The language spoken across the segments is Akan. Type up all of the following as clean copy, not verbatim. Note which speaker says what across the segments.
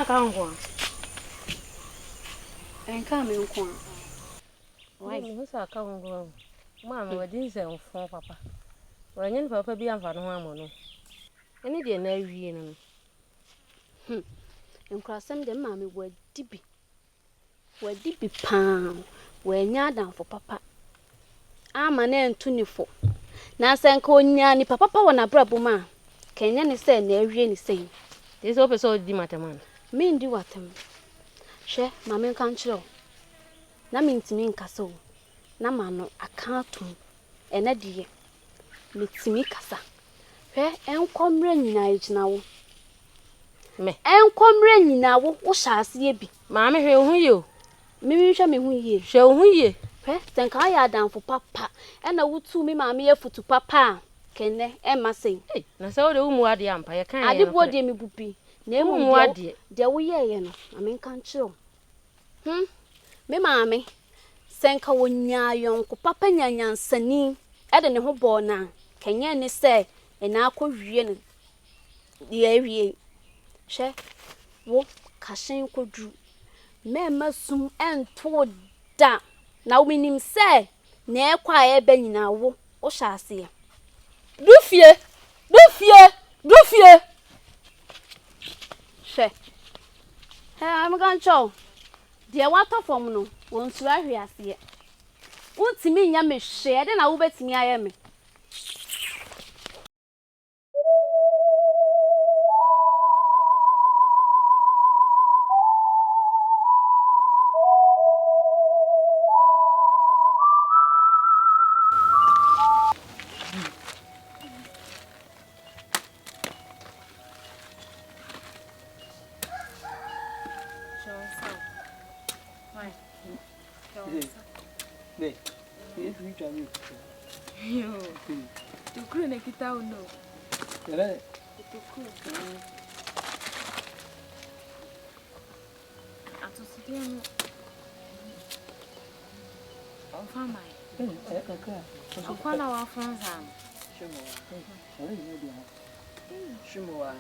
Speaker 1: na ka nko.
Speaker 2: Enka me nko.
Speaker 1: Why me so aka nko. Ma me wadi nse nfo papa. Wanyen papa bi amfa no ho amono. Ene de na awie no.
Speaker 2: Nkrasem de ma me wadi bi. Wadi bi pa. Wanya adanfo papa. Ama na entunifo. Na senka onya ni papa wona brabo ma. Kenya ni se na awie ni sen.
Speaker 1: Dey so person di mataman.
Speaker 2: Me ndi watam. Hwe ma me kan kire. Na me ntimi nkasa o. Na ma no aka atum. Ena de me timi kasa. Hwe enkomre nyina agina wo.
Speaker 1: Me.
Speaker 2: Enkomre nyina wo hyaase ye bi.
Speaker 1: Ma me hwe hu ye o.
Speaker 2: Me hwe me hu ye.
Speaker 1: Hwe hu ye.
Speaker 2: Hwe senka ya danfo papa. Ena wutu me ma me ye futu papa. Kenne ema sei.
Speaker 1: Na se wo de umu ade ampa ye kan ye.
Speaker 2: Ade bo de me bubi. Na emu
Speaker 1: ade.
Speaker 2: De wo ye ye no. Na me kan kire. Me ma me senka wonya yonko papa nyanyansani. Ede ne ho bo na. Kenya ni se ena akɔwie no. De awie. Hwe wo kahyen kodru. Me masum ento da. Na wo minim se na ekwa ebe nyina wo hyaase. Dufie. Hwe. I'm going to de water from no. Won su ahwe ase. Untimi nya me hwe de na wo betimi aye me.
Speaker 3: Yo, tu crees que está o no?
Speaker 4: ¿Verdad?
Speaker 3: Tu crees. A tu sitio on fama. On quando a França.
Speaker 4: Chimoa.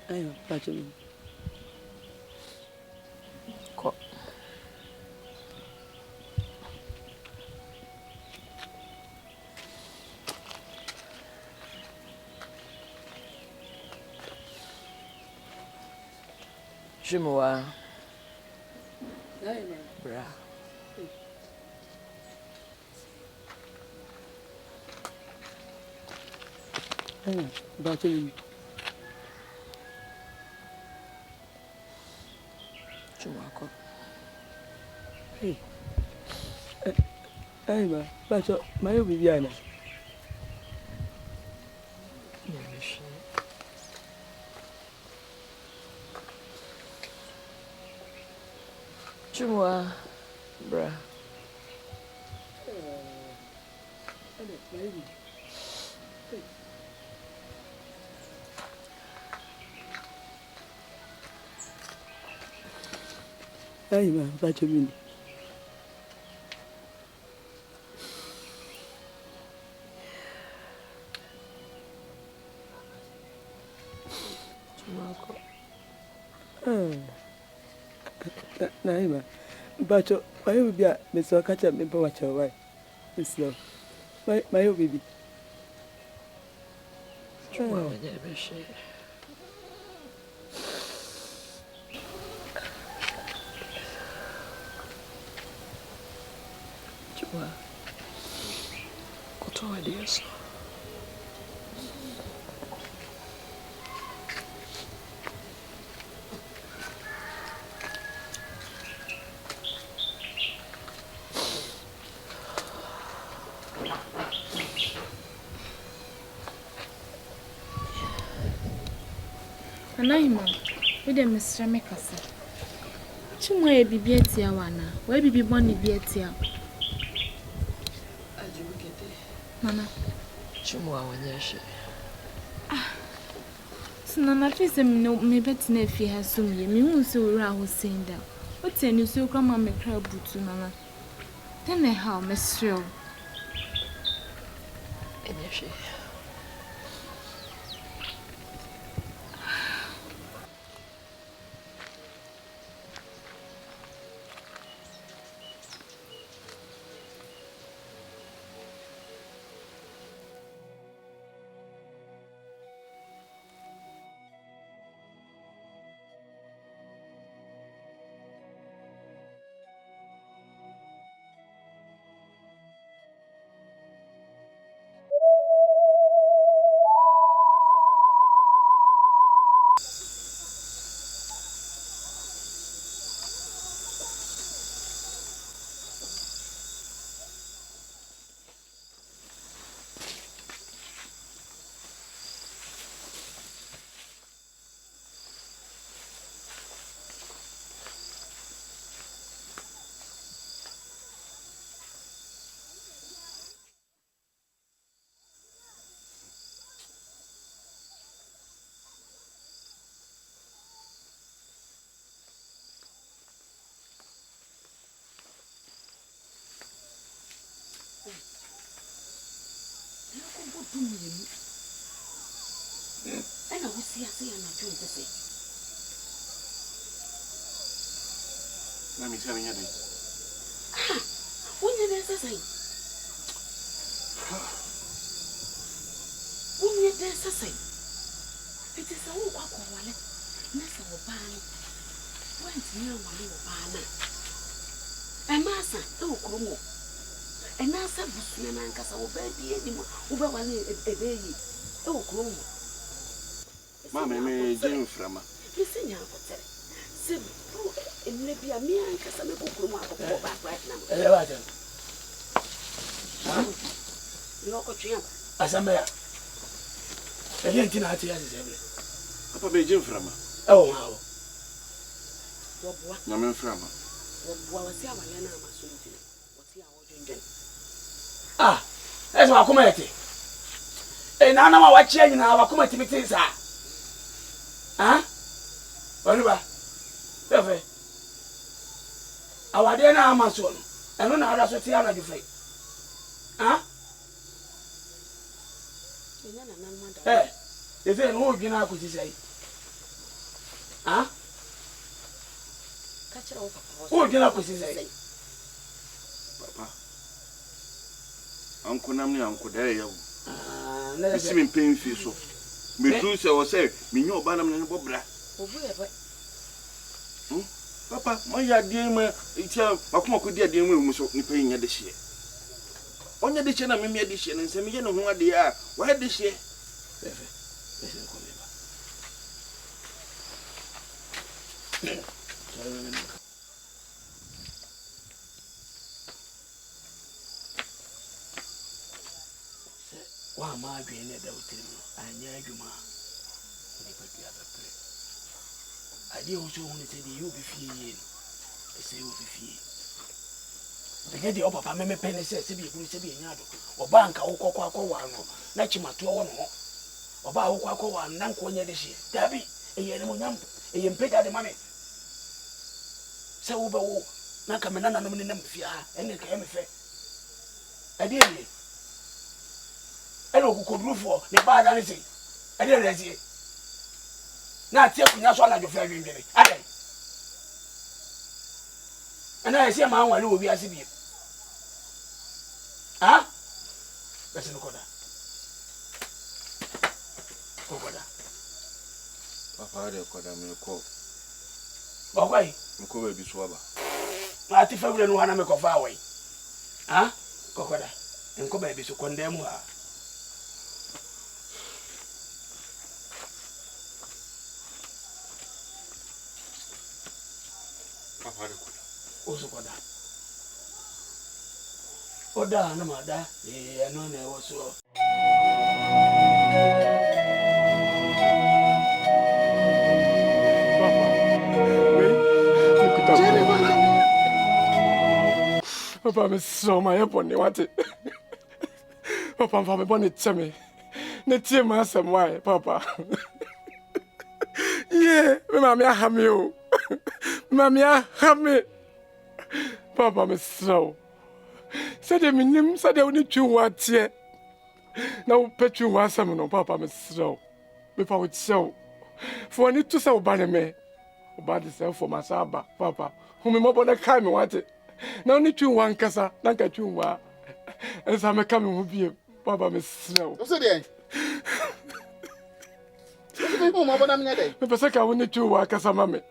Speaker 4: Ayo, pachumi. Ko. Chimoa. Ayo, bra. Ayo, pachumi. Chumako. Hey. Hey, ma. Bacho, mayo Viviana. Chumwa, bra. Ay, ma, bacho mini. Chumako. Na, bacho, mayo bibia, meso kacha mpa wacha wai. Islo. Mayo bibi. Chumwa, beshe. Chumwa. Kutoa Yesu.
Speaker 3: Anaima, we dem Mr. Mekasa. Chimwa e bibi etia wana. We bibi boni bi etia.
Speaker 4: Ajibukete.
Speaker 3: Nana.
Speaker 4: Chimwa wanyeshe.
Speaker 3: Nana fise me beti na fi ha so me. Me hu se ora ho senda. O tie ni so kra ma me kra butu nana. Then how Mr.
Speaker 2: And I will see and I do the same.
Speaker 5: Let me tell you anything.
Speaker 2: When you dare say, when you dare say, it is a walk of wallet, Nessa or Ban. Went near one of Bana. And Massa, oh, Nkrumah. And now, some Busman and Cassa will be anymore over one a baby. Oh, Nkrumah.
Speaker 5: Mamma, may Jane Frama.
Speaker 2: Listen, young hotel. Sim, it may be a mere and Cassa may go back right now. Local chamber.
Speaker 6: As a mayor. I didn't know how to answer every.
Speaker 5: Papa may Jane Frama.
Speaker 6: Oh, how?
Speaker 5: What? No, Frama.
Speaker 2: What was your Lena? What's your origin?
Speaker 6: Ah, that's my community. And now I'm watching in our community. Huh? Whatever. Perfect. Our dear Amazon. And no other social free. Huh? Hey, if you know, you know, could you say? Huh? Oh, you know, could you say?
Speaker 5: Papa. Uncle Nammy, Uncle Dale.
Speaker 6: Let's
Speaker 5: see me paying for so. Me too, say, or say, me no banam and bobra. Papa, my dear, it's a Makuma dear dear woman, so paying at this year. On your edition, I'm in edition, and send me know what they are. Why this year?
Speaker 6: Why am I being a doubt? I near you, ma. I did also want to say you be free. I say you be free. The get the upper meme penny says to be Yado, or bank or cocoa, Nachima to one or bow cocoa and Nankonia this year. Dabby, a year, a yen pay the money. So, Nakamana, Fia, and the Kamife. I did it. I don't who could roof for the bad anything. I didn't see it. Now, take me as one of your fair dream. And I see a man who will be a civil. Huh? That's in the corner.
Speaker 5: Papa, they'll call them a call.
Speaker 6: Boakye,
Speaker 5: Mko be swaba.
Speaker 6: I think every one of them go far away. Huh? Cocoda, and come baby to condemn her.
Speaker 5: Papa,
Speaker 6: also got that. Oda, no matter, I know there was so.
Speaker 4: Papa, I'm so my upon you want it. Papa, I'm born it to me. Not your master, why, Papa? Yeah, Mamma, have me. Mamma, have me. Papa, I'm so. Said the minimum said I only 2 words yet. Now petru wa asem no papa me sro. Me fa wo chew. For ni to say oba me. Oba de say for masaba papa. Hu me mobo na kai me wate. Now ni twu wan kasa na ka twu wa. Esa me ka me hu bie papa me sro.
Speaker 7: O se dey. Me mobo na me dey.
Speaker 4: Me pese ka wo ni twu wa kasa ma me.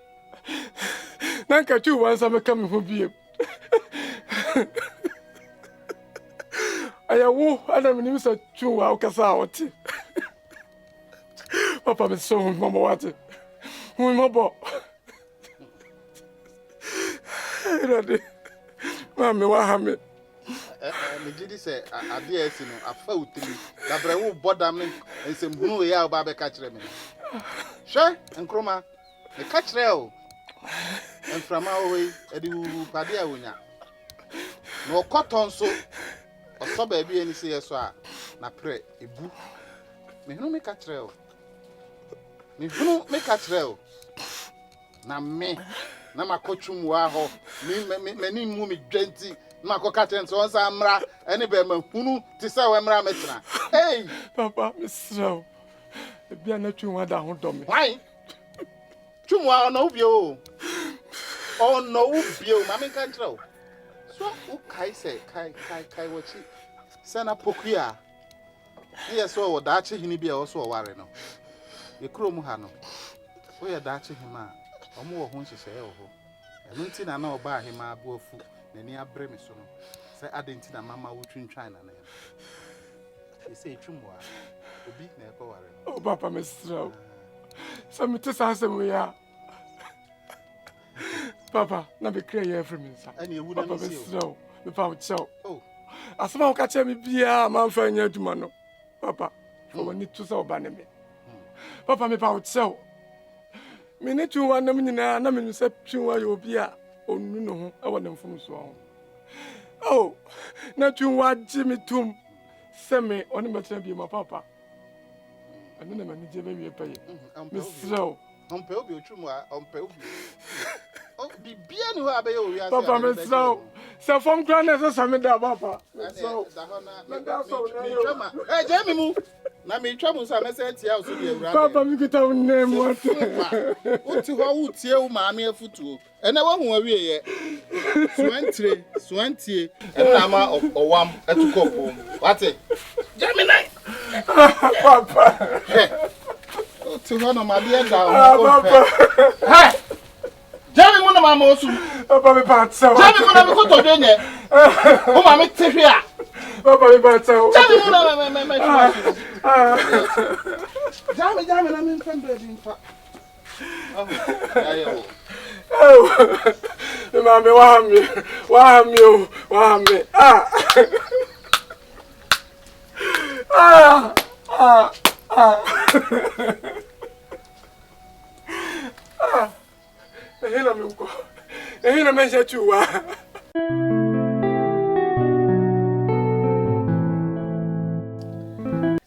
Speaker 4: Na ka twu wa esa me ka me hu bie. Ayawo ana me nimisa twu wa kasa oti. Papa me so mama wate. Hu mobo. Ready. Mama wa ha me.
Speaker 7: Me didi say ade esi no afa utiri. Da bre wo bodam ne ensem hunu ya oba be ka kire me. Hwe Nkrumah. Me ka kire o. Enframa we edi wu pade a wonya. No cotton so oso ba bi eni se yeso a na pre ebu. Me hunu me ka kire o. Me hunu me ka kire o. Na me na makotwum wa ho me ni mu me dwenti na makoka ten so onsa amra ene be ma hunu ti se we mra metena hey
Speaker 4: papa me sro e bia na twu wa da ho do me
Speaker 7: why twum wa no bio oh no bio ma me kan tro so o kai se kai wachi se na pokua ye so wo da chi hini bia wo so ware no ye krom ha no wo ye da chi hima omo wo ho nhyehyɛ wo ho enu nti na na oba ahema abuafu nani abre me so no sɛ adenti na mama wo twintwan na na ye sɛ twumwa obi na ɛkɔ ware
Speaker 4: o papa me sro sɛ me te sa asɛm ya papa na be kra ye every minsa
Speaker 7: ani ewu na
Speaker 4: papa me
Speaker 7: me
Speaker 4: sro me pa wo kyɛw
Speaker 7: oh
Speaker 4: asɛm wo ka kyɛ me bia ma mfa nya adwuma no papa for wani to sɛ oba ne me papa me pa wo kyɛw me ne twu wa nam nyina na me nse twu wa yo bia onu no ho e wona mfom so ho oh na twu wa ji me tum se me oni metra bi ma papa anu na mani je be wie paye me sro
Speaker 7: ompe obi otwumwa ompe obi oh bibia ni ho abeyo wi ase
Speaker 4: papa me sro se fom kra na se me da papa me sro
Speaker 7: da ho na
Speaker 4: me da so na yo
Speaker 7: twama eh je mi mu na me twamu sa me se tia o so di ewura
Speaker 4: papa mi kita un name what
Speaker 7: uti ho utie u maame afutuo ene wa hu awie ye suantie ena ma owam etukopom wate Gemini
Speaker 4: papa
Speaker 7: uti ho no ma bia da o papa ha Jami mu na mama osu
Speaker 4: papa me pa tsa
Speaker 7: Jami mu na me ko to dwenye o ma me tehwe a
Speaker 4: papa me pa tsa
Speaker 7: Jami mu na me Jami na me mfendo bi mfa ayo
Speaker 4: mama wa mi Ehina mko. Ehina mesha chuwa.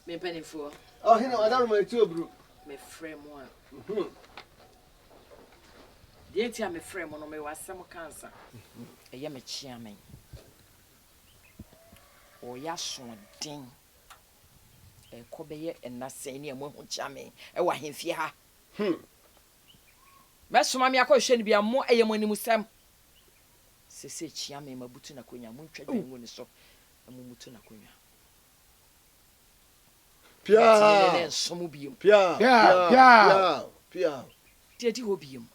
Speaker 8: Me penifo.
Speaker 9: Oh, hina adaru ma etu obru.
Speaker 8: Me frame one. The enti me frame no me wasem cancer. Eye me chia me. O ya so den. E ko beye enase ne emu hu chia me. E wa hemfie ha. Mesoma me akɔhwɛ ne bia mo ɛyɛ mo animusɛm sese chia me mabutu na konya mo ntwa dwan ngo ne so mo mutu na konya
Speaker 9: pia
Speaker 8: ne nsomo biem
Speaker 9: pia
Speaker 8: tieti ho biem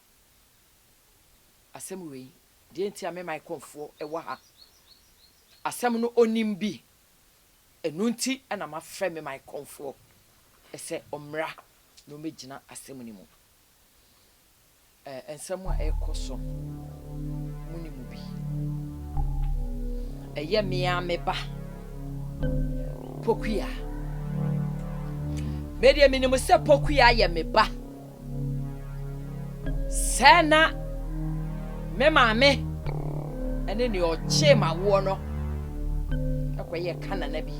Speaker 8: asɛm wei de ntia me microphone ɛwɔ ha asɛm no onim bi enu nti ɛna ma frɛ me microphone ɛsɛ omra no megina asɛm ni mu ensem a ekoso muni mu bi eye mea meba pokua media minimu se pokua ye meba sana me maame ene ni oche ma wo no akoye kana na bi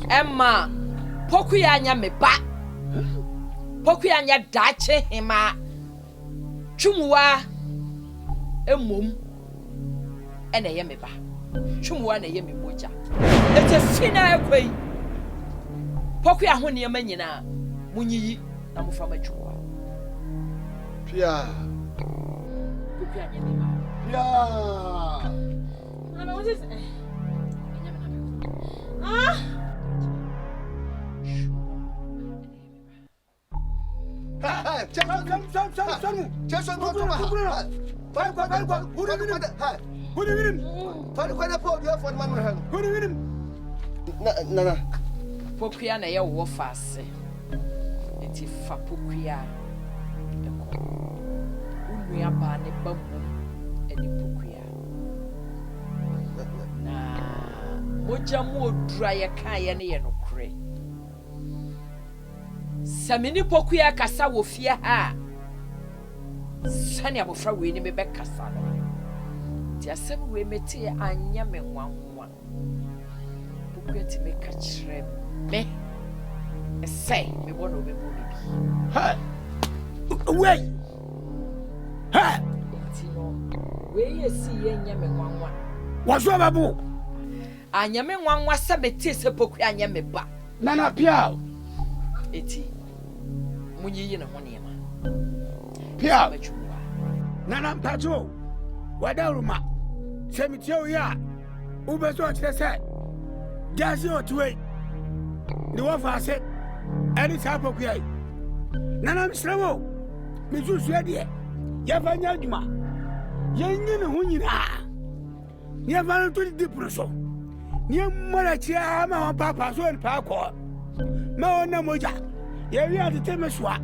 Speaker 8: emma pokua nya meba pokua nya dache hima twumwa emom ene ye meba twumwa na ye me moja It's a fina kwai. Poku ya ho ne ma nyina. Munyiyi na mo fa matwa.
Speaker 9: Pia.
Speaker 8: Poku ya nyene ma.
Speaker 9: Pia.
Speaker 3: Mama, what is it? Ah!
Speaker 9: Nana.
Speaker 8: Pokuya na ye wo fase. Enti fa pokuya. Eko. Unua ba ne bamu eni pokuya. Na moja mu odura ye kan ye ne ye no kre. Samini pokuya kasa wo fie ha. Sani abofra we ni me be kasa no. Ti asem we meti anya me nwanwa. Pokuya ti me ka kire me. Say me bono be bo bibi.
Speaker 6: Ha. Wait. Ha.
Speaker 8: Ti no. We ye si ye nya me nwanwa.
Speaker 6: Waso babu.
Speaker 8: Anya me nwanwa se meti se pokuya anya me ba.
Speaker 6: Nana Pia.
Speaker 8: Eti munyiyi na hone ma.
Speaker 6: Pia. Nana mpacho. Wadaruma. Semitio ya. Ubezo chese. Gasi otwe. Ni wafa ase. Eni sapo kuya. Nana msrewo. Mizusu edie. Yafanya adwuma. Yenyi ne ho nyina. Ni afanu to di proso. Ni mara chia ma wa papa so en pa ko. Ma ona moja. Ye wi atete mesua.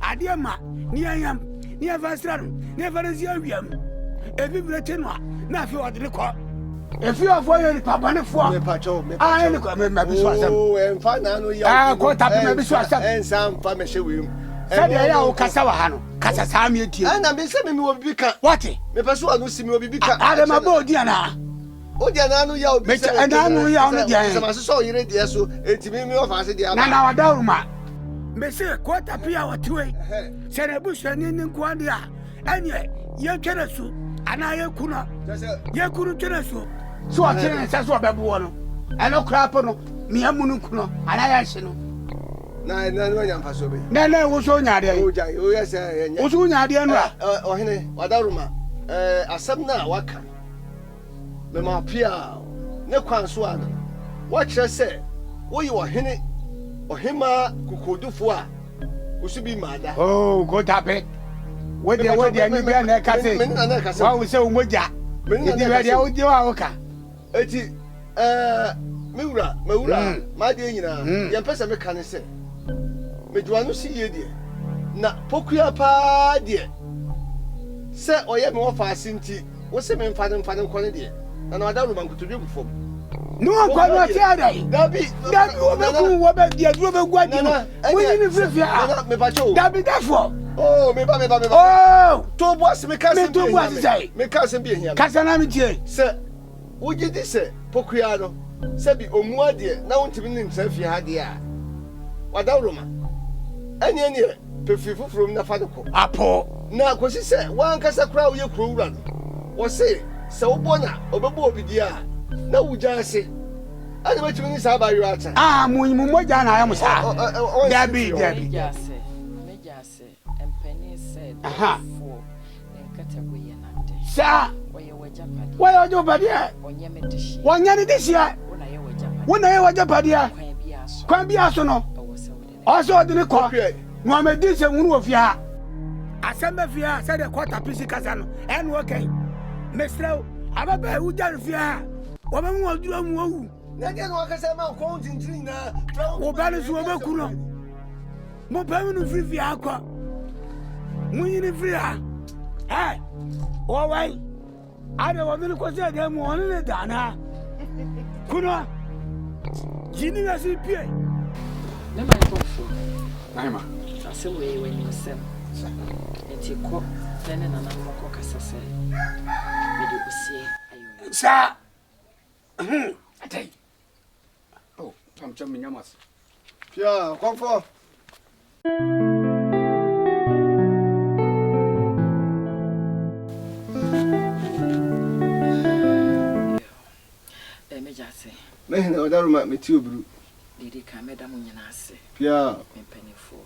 Speaker 6: Ade ma ni anyam. Ni avasra no. Ni avanzi awiam. Ebi brete no na afi odire ko. Efi ofo ye papa ne fo.
Speaker 9: Me pacho.
Speaker 6: Ah, ni ko me bi so asem.
Speaker 9: Oh, emfa na no ya.
Speaker 6: Ah, ko tapi me bi so asem.
Speaker 9: Ensam fa me hwe.
Speaker 6: Sabe ya o kasa wa ha no. Kasa saa me tie.
Speaker 9: Ana me se me obibi ka.
Speaker 6: What?
Speaker 9: Me peso anu si me obibi ka.
Speaker 6: Adama ba odi ana.
Speaker 9: Odi ana no ya obi se.
Speaker 6: Me ana no ya no dia.
Speaker 9: Se ma so yire dia so etimi me ofa se dia.
Speaker 6: Na wadaruma. Me se ko tapi ya watwe. Se na busu ni nko ade a. Anye ye twere su. Ana ye kuno. Ye kunu twere su. So atene se so bebu no. Eno krap no. Me amunu kuno. Ana ya hye no.
Speaker 9: Na no nya mfa so be.
Speaker 6: Na wo so nya ade.
Speaker 9: O jai o yes nya.
Speaker 6: Wo so nya ade no a.
Speaker 9: Ohene wadaruma. Asam na waka. Me ma Pia. Ne kwan so ana. Wa kire se wo yi ohene. Ohima kukodufo a. Usubi mada.
Speaker 6: Oh, go tape. What the ni be na kase. Wa wo se wo moja. Ni be dia wo di wa wo ka.
Speaker 9: Eti mewura ma de nyina. Ye pese me ka ne se. Mejuanu si ye die. Na pokuya pa die. Se oye me wo fa asinti. Wo se me mfa ne ko ne die. Na wadaru man kutudwe bufom.
Speaker 6: No kwa no ti adai. Dabi wo be ku wo be dia duro be gwa di no. Woni ni frefia.
Speaker 9: Me pacho.
Speaker 6: Dabi dafo.
Speaker 9: Oh, me ba.
Speaker 6: Oh!
Speaker 9: To boss me ka se
Speaker 6: to boss say.
Speaker 9: Me ka se bi ehia.
Speaker 6: Kasa na me tie.
Speaker 9: Se wo gidi se pokuya no. Se bi omu ade na wontimi nim se fie ha de a. Wadaru ma. Eni pefi fufuru na fa de ko.
Speaker 6: Apo.
Speaker 9: Na kosi se wan kasa kra wo ye kro wura no. Wo se wo bona obebo obidi a na wuja ase. Ani betimi ni sa ba yo ata.
Speaker 6: Ah, mu moja na ya musa. Dabi.
Speaker 8: Meja se. Empeni said.
Speaker 6: Aha.
Speaker 8: Nkata go ye na de.
Speaker 6: Sa.
Speaker 8: Oye wajapadi.
Speaker 6: Wa yo jopadi e.
Speaker 8: Onye me de shi.
Speaker 6: Wonya ni disia. Wona ye wajapadi e. Kwan bi aso no. Oso odini ko. No me dise wunu ofia. Asembe fia se de kwata pisi kasa no. En okay. Mesrew ababa ujar fia. Wo ba mu oduro mu owu.
Speaker 9: Na de no kasa ma ko ntintiri na.
Speaker 6: Wo ba le so be kuno. Mo pa mu no free akwa. Mu yini free ha. Eh. O wai. Ade wo mi ko se de mu on le dana. Kuno. Jini na si pie.
Speaker 8: Me ma ko fo.
Speaker 6: Naima.
Speaker 8: Ase we when you sem. Enti ko tene na mo ko kasa se. Me de usie ayo.
Speaker 6: Sa. Atay. Oh, cham minyamas.
Speaker 9: Pia, konfo.
Speaker 8: Meja se.
Speaker 9: me na odaruma me ti obru
Speaker 8: Didi ka me da mo nyina ase.
Speaker 9: Pia.
Speaker 8: Me panifo.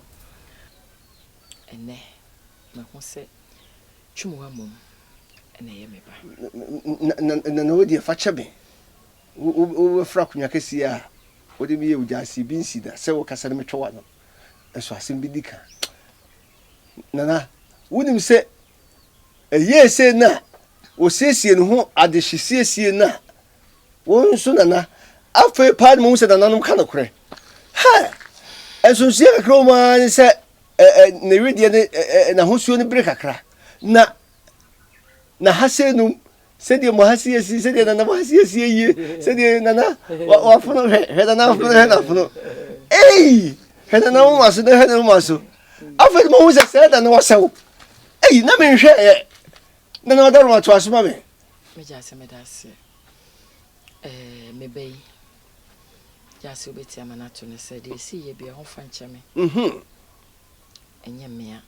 Speaker 8: Ene me ho se twumwa mom. Ene ye me ba.
Speaker 9: Na wodi fa chebe. Wo fra kunya kesi a wodi bi ye ujasi bi nsida se wo kasa me twa no. Eso asem bi dika. Nana wonim se eye se na wo siesie no ho ade hyesie na wo nso nana afa pad mo se nananom ka no kore ha eso sie kakra ma ni se na widie ne na hosuo ne bre kakra na hasenum se die mo hasiesi se die nana mo hasiesi ye se die nana wa fono he nana fono he nana mo maso de he nana mo maso afa mo se se da no wasew na me hwe nana odaruma to asoma me
Speaker 8: jase me dase me bey jase obeti amana to ne se de si ye bia ho fa ncheme enye mea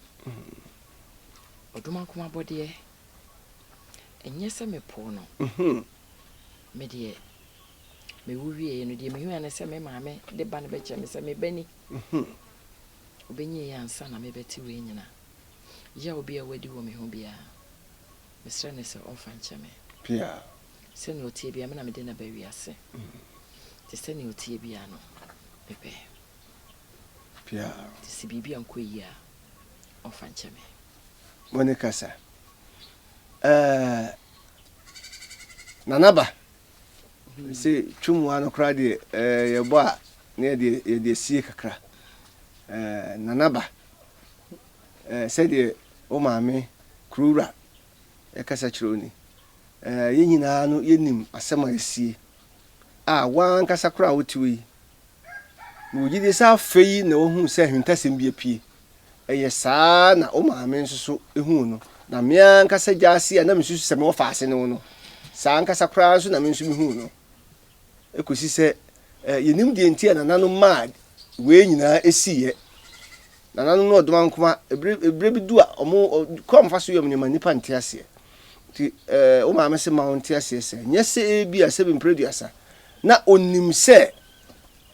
Speaker 8: oduma kuma bode enye se me po no me de me wuwie no de me hua ne se me maame de ba ne be cheme se me bani obenye ya ansa na me beti we nyina ya obi a wadi wo me ho bia Mr. Nessa ofan cheme.
Speaker 9: Pia.
Speaker 8: Send your tea, I'm not dinner baby. I say. To send your tea, piano. Pepe.
Speaker 9: Pia.
Speaker 8: To see baby and queer. Ofan cheme.
Speaker 9: Monica, Nanaba. See, Chumwana cried, your boy near the sea cra. Nanaba. Said the Omame, Krura. Ekasa chironi yenyina no yenim asema esie wan kasa kra wotiwi no gide sa fei na ohun se hwentasem bi apie eye saa na o maame nso ehun no na mea kasa jase na mesusu se me wo faase no saa kasa kra nso na me nso mehun no ekosi se yenim de ntia na nanu mad we nyina esiye na nanu no odoma nkoma ebre bi du a omo kom fa so yom nyama nipa ntiase ti o ma amese ma on tiase se nyese ebi a se bi mpreduasa na onim se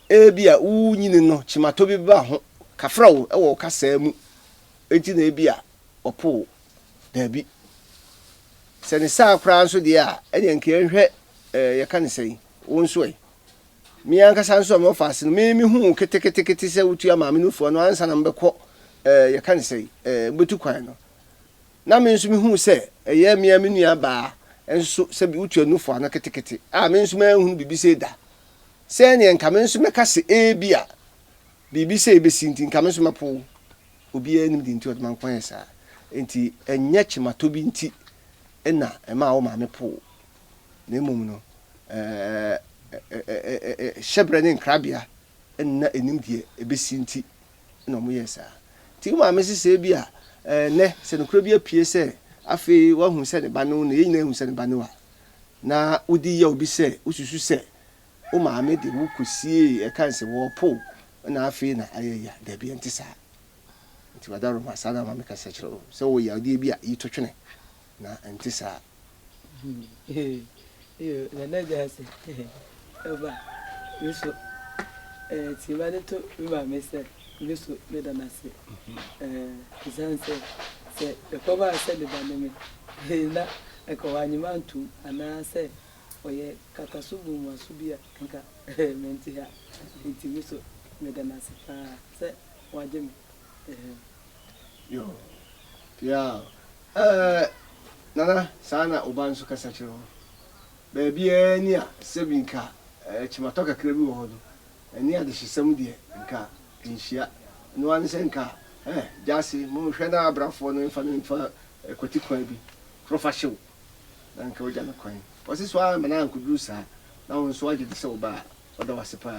Speaker 9: ebi a wu nyine no chimato bi ba ho kafra wo e wo kasa mu enti na ebi a opo da bi se ne sa kra nso de a ene nke nhwe ye ka ne sei wo nso e mi anka san so mo faase no mi hu ketekete se wutu ama me nufu no ansa na mbekọ ye ka ne sei mbetu kwan no na me nso mi hu se ye mia me nua ba enso se bi wutu nufu ana ketekete me nso ma hu bibi se da se ne nka me nso meka se bia bibi se be sinti nka me nso mapo obi anim di nti odman kwan sa enti enye chimato bi nti na ma wo ma me po na emom no shebre ne nkrabia na enim die ebesinti na mo yesa ti ma mesese bia ne se no krabia pie se afi wa hu se ne ba no na yina hu se ne ba no a na udi ya obi se ususu se o ma me de wo kosie e kan se wo po na afi na ayeya da bia ntisa nti wadaro ma sada ma me ka se chiro se wo ya odi bia yi totwene na ntisa
Speaker 10: na jase eba yuso ti ba de to mi ba me se yuso me da na se izanse se ko ba se de ba ne me na e ko wa nyima ntu ana se oye kakasubu masubia nka menti ha nti yuso me da na se pa se waje me
Speaker 9: yo ya nana sana ubansu kasa chiro baby eni a sebinka chimatoka krebi wo hodo eni a de hysem de nka nhia no an se nka jasi mo hwe na abrafo no mfa kwati kwan bi professional na nka oja na kwan posi so a mana nkuduru sa na won so agye de se oba oda wasepa